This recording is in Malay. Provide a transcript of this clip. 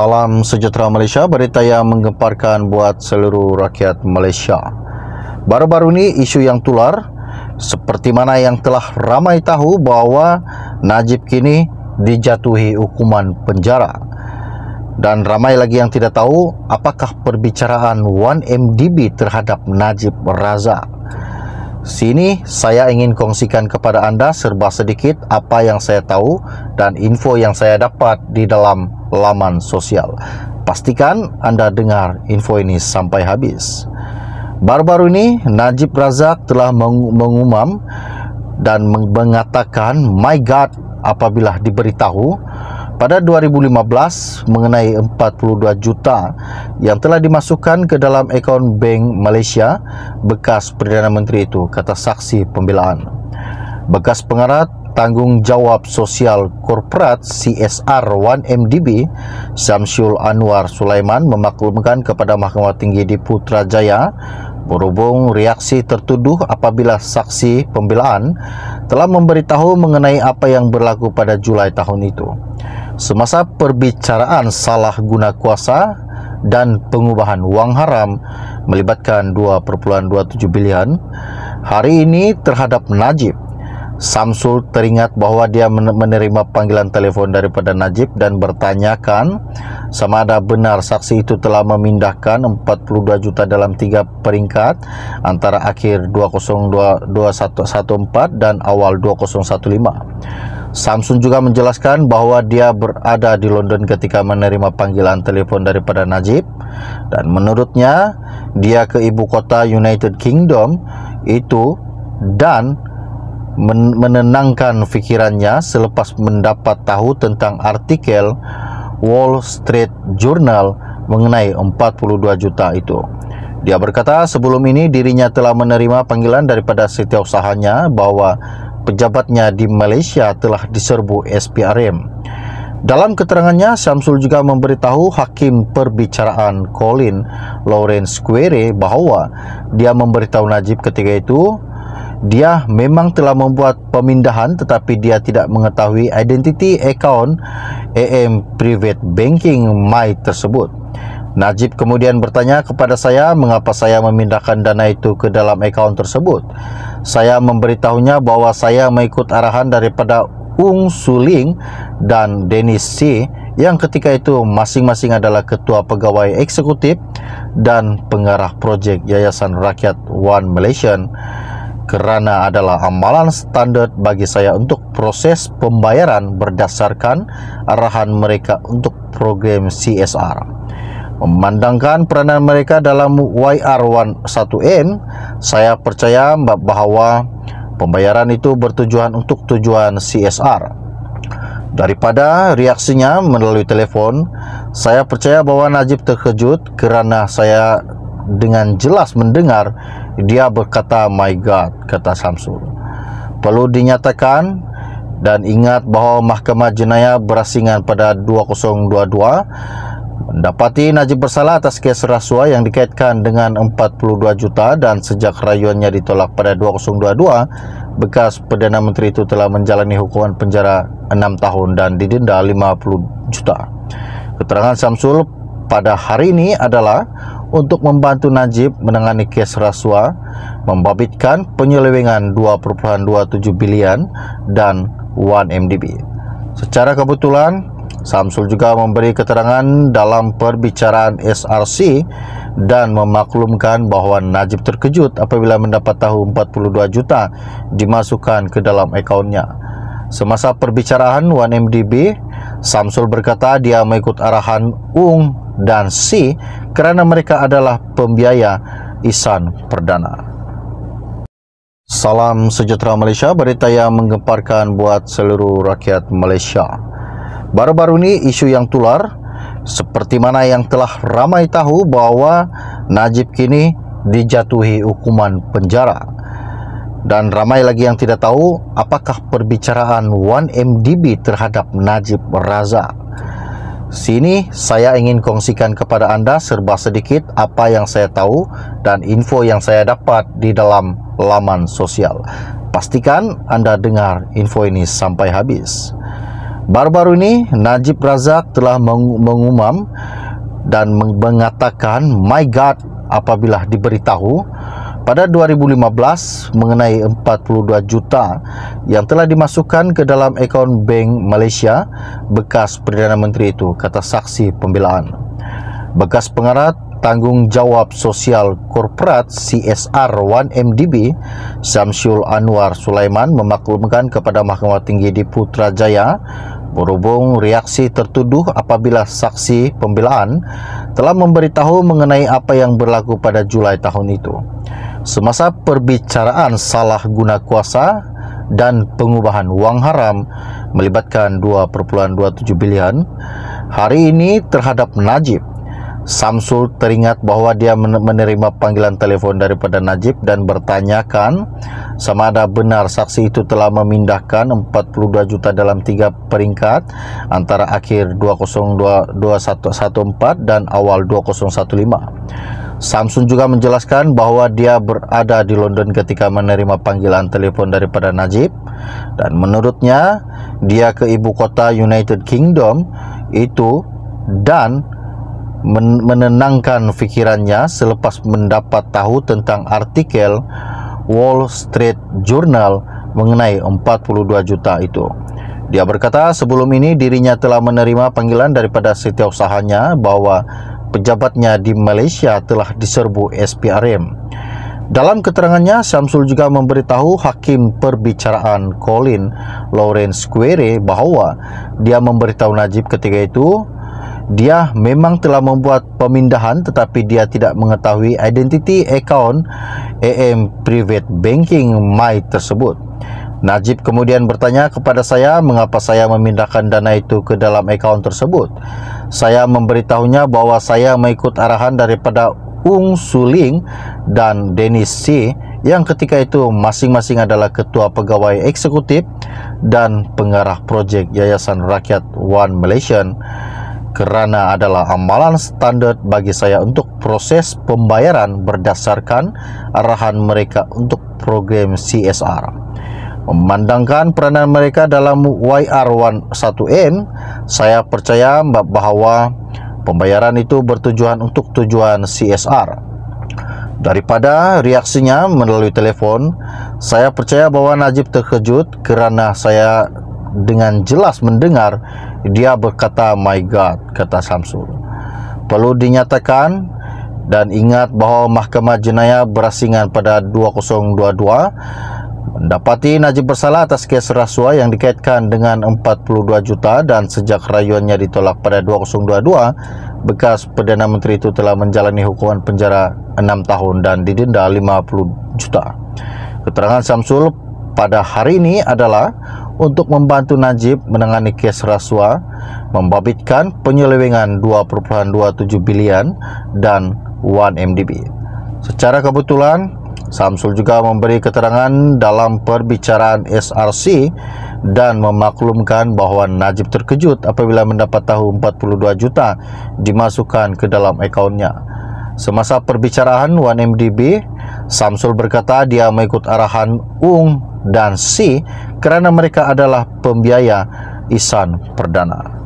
Salam sejahtera Malaysia, berita yang menggemparkan buat seluruh rakyat Malaysia. Baru-baru ini isu yang tular, seperti mana yang telah ramai tahu bahawa Najib kini dijatuhi hukuman penjara. Dan ramai lagi yang tidak tahu apakah perbicaraan 1MDB terhadap Najib Razak. Sini saya ingin kongsikan kepada anda serba sedikit apa yang saya tahu dan info yang saya dapat di dalam laman sosial. Pastikan anda dengar info ini sampai habis. Baru-baru ini Najib Razak telah mengumam dan mengatakan my God apabila diberitahu pada 2015 mengenai 42 juta yang telah dimasukkan ke dalam akaun Bank Malaysia bekas Perdana Menteri itu, kata saksi pembelaan. Bekas pengarah Tanggungjawab Sosial Korporat CSR 1MDB Syamsul Anwar Sulaiman memaklumkan kepada Mahkamah Tinggi di Putrajaya berhubung reaksi tertuduh apabila saksi pembelaan telah memberitahu mengenai apa yang berlaku pada Julai tahun itu. Semasa perbicaraan salah guna kuasa dan pengubahan wang haram melibatkan 2.27 bilion hari ini terhadap Najib, Syamsul teringat bahawa dia menerima panggilan telefon daripada Najib dan bertanyakan sama ada benar saksi itu telah memindahkan 42 juta dalam 3 peringkat antara akhir 202114 dan awal 2015. Syamsul juga menjelaskan bahawa dia berada di London ketika menerima panggilan telefon daripada Najib dan menurutnya dia ke ibu kota United Kingdom itu dan menenangkan fikirannya selepas mendapat tahu tentang artikel Wall Street Journal mengenai 42 juta itu. Dia berkata sebelum ini dirinya telah menerima panggilan daripada setiausahanya bahawa pejabatnya di Malaysia telah diserbu SPRM. Dalam keterangannya, Syamsul juga memberitahu Hakim Perbicaraan Colin Lawrence Quere bahawa dia memberitahu Najib ketika itu dia memang telah membuat pemindahan tetapi dia tidak mengetahui identiti akaun AM Private Banking My tersebut. Najib kemudian bertanya kepada saya mengapa saya memindahkan dana itu ke dalam akaun tersebut. Saya memberitahunya bahawa saya mengikut arahan daripada Ung Suling dan Dennis C yang ketika itu masing-masing adalah ketua pegawai eksekutif dan pengarah projek Yayasan Rakyat One Malaysian, kerana adalah amalan standard bagi saya untuk proses pembayaran berdasarkan arahan mereka untuk program CSR. Memandangkan peranan mereka dalam YR1M, saya percaya bahawa pembayaran itu bertujuan untuk tujuan CSR. Daripada reaksinya melalui telefon, saya percaya bahawa Najib terkejut kerana saya dengan jelas mendengar dia berkata my God, kata Syamsul. Perlu dinyatakan dan ingat bahawa Mahkamah Jenayah Berasingan pada 2022 mendapati Najib bersalah atas kes rasuah yang dikaitkan dengan 42 juta dan sejak rayuannya ditolak pada 2022, bekas Perdana Menteri itu telah menjalani hukuman penjara 6 tahun dan didenda 50 juta. Keterangan Syamsul pada hari ini adalah untuk membantu Najib menangani kes rasuah, membabitkan penyelewengan 2.27 bilion dan 1MDB. Secara kebetulan Syamsul juga memberi keterangan dalam perbicaraan SRC dan memaklumkan bahawa Najib terkejut apabila mendapat tahu 42 juta dimasukkan ke dalam akaunnya. Semasa perbicaraan 1MDB, Syamsul berkata dia mengikut arahan Ung dan C kerana mereka adalah pembiaya Ihsan Perdana. Salam sejahtera Malaysia, berita yang menggemparkan buat seluruh rakyat Malaysia. Baru-baru ini isu yang tular, seperti mana yang telah ramai tahu bahawa Najib kini dijatuhi hukuman penjara. Dan ramai lagi yang tidak tahu apakah perbicaraan 1MDB terhadap Najib Razak. Sini saya ingin kongsikan kepada anda serba sedikit apa yang saya tahu dan info yang saya dapat di dalam laman sosial. Pastikan anda dengar info ini sampai habis. Baru-baru ini Najib Razak telah mengumam dan mengatakan "My God" apabila diberitahu pada 2015 mengenai 42 juta yang telah dimasukkan ke dalam akaun Bank Malaysia bekas Perdana Menteri itu, kata saksi pembelaan. Bekas pengarah Tanggungjawab Sosial Korporat CSR 1MDB Syamsul Anwar Sulaiman memaklumkan kepada Mahkamah Tinggi di Putrajaya berhubung reaksi tertuduh apabila saksi pembelaan telah memberitahu mengenai apa yang berlaku pada Julai tahun itu. Semasa perbicaraan salah guna kuasa dan pengubahan wang haram melibatkan 2.27 bilion hari ini terhadap Najib, Syamsul teringat bahawa dia menerima panggilan telefon daripada Najib dan bertanyakan sama ada benar saksi itu telah memindahkan 42 juta dalam 3 peringkat antara akhir 2014 dan awal 2015. Syamsul juga menjelaskan bahawa dia berada di London ketika menerima panggilan telefon daripada Najib dan menurutnya dia ke ibu kota United Kingdom itu dan menenangkan fikirannya selepas mendapat tahu tentang artikel Wall Street Journal mengenai 42 juta itu. Dia berkata sebelum ini dirinya telah menerima panggilan daripada setiausahanya bahawa pejabatnya di Malaysia telah diserbu SPRM. Dalam keterangannya, Syamsul juga memberitahu Hakim Perbicaraan Colin Lawrence Quere bahawa dia memberitahu Najib ketika itu dia memang telah membuat pemindahan tetapi dia tidak mengetahui identiti akaun AM Private Banking MY tersebut. Najib kemudian bertanya kepada saya mengapa saya memindahkan dana itu ke dalam akaun tersebut. Saya memberitahunya bahawa saya mengikut arahan daripada Ung Suling dan Dennis C yang ketika itu masing-masing adalah ketua pegawai eksekutif dan pengarah projek Yayasan Rakyat One Malaysian, kerana adalah amalan standard bagi saya untuk proses pembayaran berdasarkan arahan mereka untuk program CSR. Memandangkan peranan mereka dalam YR1M, saya percaya bahawa pembayaran itu bertujuan untuk tujuan CSR. Daripada reaksinya melalui telefon, saya percaya bahawa Najib terkejut kerana saya dengan jelas mendengar dia berkata "My God", kata Syamsul. Perlu dinyatakan dan ingat bahawa Mahkamah Jenayah Berasingan pada 2022 mendapati Najib bersalah atas kes rasuah yang dikaitkan dengan 42 juta dan sejak rayuannya ditolak pada 2022, bekas Perdana Menteri itu telah menjalani hukuman penjara 6 tahun dan didenda 50 juta. Keterangan Syamsul pada hari ini adalah untuk membantu Najib menangani kes rasuah, membabitkan penyelewengan 2.27 bilion dan 1MDB. Secara kebetulan, Syamsul juga memberi keterangan dalam perbicaraan SRC dan memaklumkan bahawa Najib terkejut apabila mendapat tahu 42 juta dimasukkan ke dalam akaunnya. Semasa perbicaraan 1MDB, Syamsul berkata dia mengikut arahan Ung dan C kerana mereka adalah pembiaya Ihsan Perdana.